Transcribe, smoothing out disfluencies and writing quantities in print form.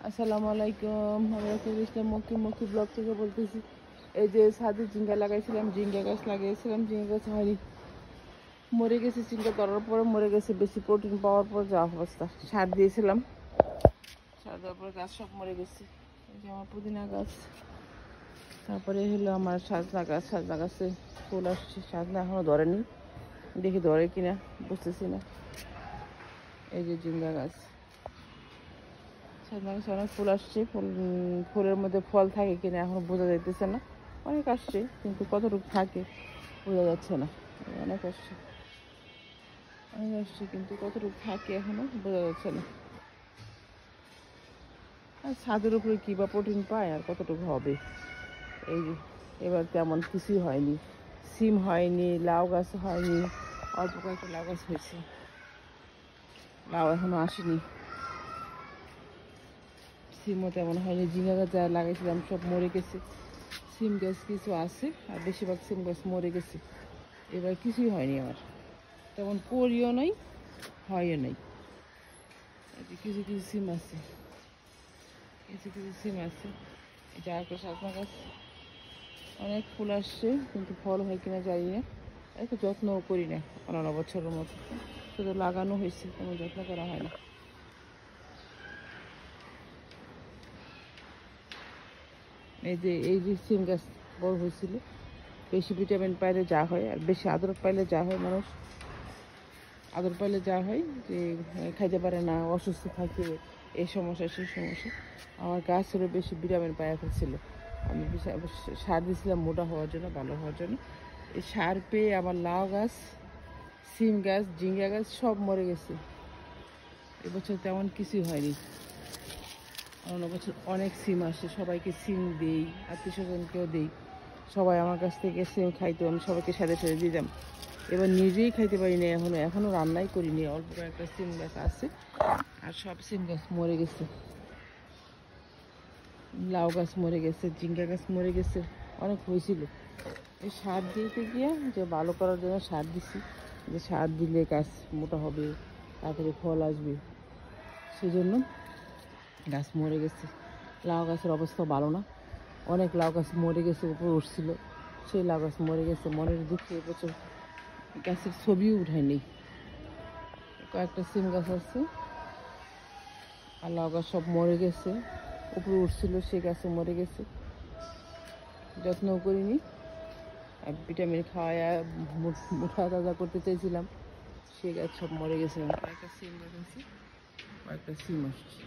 আসসালামু আলাইকুম। আমি রাকিব ইসলাম মক্কি ব্লগ থেকে বলতেছি। এই যে ছাদে ঝিঙ্গা লাগাইছিলাম, ঝিঙ্গা গাছ লাগিয়েছিলাম, ঝিঙ্গা গাছ হয়নি, মরে গেছে। ঝিঙ্গা ধরার পরে মরে গেছে, বেশি প্রোটিন পাওয়ার পর যা অবস্থা। সার দিয়েছিলাম, সার দেওয়ার পরে গাছ সব মরে গেছে। এই যে আমার পুদিনা গাছ, তারপরে হলো আমার সাজনা গাছ। সাজনা গাছে ফুল আসছে, সাজনা এখনও ধরেনি, দেখি ধরে কিনা বুঝতেছি না। এই যে ঝিঙ্গা গাছ, সাজনা গাছে অনেক ফুল আসছে, ফুলের মধ্যে ফল থাকে কিনা এখনো বোঝা যাইতেছে না। অনেক আসছে কিন্তু কতটুকু থাকে বোঝা যাচ্ছে না। অনেক আসছে, কিন্তু কতটুকু থাকে এখনো বোঝা যাচ্ছে না। আর ছাদের উপরে কী বা প্রোটিন পায় আর কতটুকু হবে। এই যে এবার তেমন কিছুই হয়নি, সিম হয়নি, লাউ গাছ হয়নি, অল্প কয়েকটা লাউ গাছ হয়েছে, লাউ এখনো আসেনি। সিমও তেমন হয়নি, ঝিঙ্গা গাছ যা লাগাইছিলাম সব মরে গেছে। সিম গাছ কিছু আছে আর বেশিরভাগ সিম গাছ মরে গেছে। এবার কিছুই হয়নি আমার, তেমন করিও নাই, হয়ও নাই। কিছু কিছু সিম আছে, কিছু কিছু সিম আছে। এটা একটা সাজনা গাছ, অনেক ফুল আসছে কিন্তু ফল হয় কিনা জানি না। এত যত্নও করি না অন্যান্য বছরের মতো, শুধু লাগানো হয়েছে, কোনো যত্ন করা হয় না। এই যে সিম গাছ বড় হয়েছিল, বেশি ভিটামিন পাইলে যা হয় আর বেশি আদর পাইলে যা হয়, মানুষ আদর পাইলে যা হয় যে খাইতে পারে না, অসুস্থ থাকে, এই সমস্যা সেই সমস্যা। আমার গাছেরও বেশি ভিটামিন পাওয়া ফেলছিল। আমি সার দিয়েছিলাম মোটা হওয়ার জন্য, ভালো হওয়ার জন্য। এই সার পেয়ে আমার লাউ গাছ, সিম গাছ, ঝিঙ্গা গাছ সব মরে গেছে। এবছর তেমন কিছুই হয়নি। অন্য বছর অনেক সিম আসে, সবাইকে সিম দিই, আত্মীয় স্বজনকেও দিই। সবাই আমার কাছ থেকে সিম খাইতো, আমি সবাইকে সাথে সাথে দিতাম। এবার নিজেই খাইতে পারি না, এখনও রান্নাই করিনি। অল্প কয়েকটা সিম গাছ আছে আর সব সিম গাছ মরে গেছে। লাউ গাছ মরে গেছে, ঝিঙ্গা গাছ মরে গেছে, অনেক হয়েছিল। এই সার দিতে গিয়ে যে ভালো করার জন্য সার দিছি, যে সার দিলে গাছ মোটা হবে, তাড়াতাড়ি ফল আসবে, সেজন্য গাছ মরে গেছে। লাউ গাছের অবস্থা ভালো না, অনেক লাউ গাছ মরে গেছে, উপরে উঠছিল, সেই লাউ গাছ মরে গেছে। মনের দুঃখে এবছর গাছের ছবিও উঠায়নি। কয়েকটা সিম গাছ আছে আর লাউ গাছ সব মরে গেছে, উপরে উঠছিল, সেই গাছও মরে গেছে। যত্নও করিনি, আর ভিটামিন খাওয়ায় মুঠা তাজা করতে চাইছিলাম, সেই গাছ সব মরে গেছে। কয়েকটা সিম গাছ আছে, কয়েকটা সিম আসছে।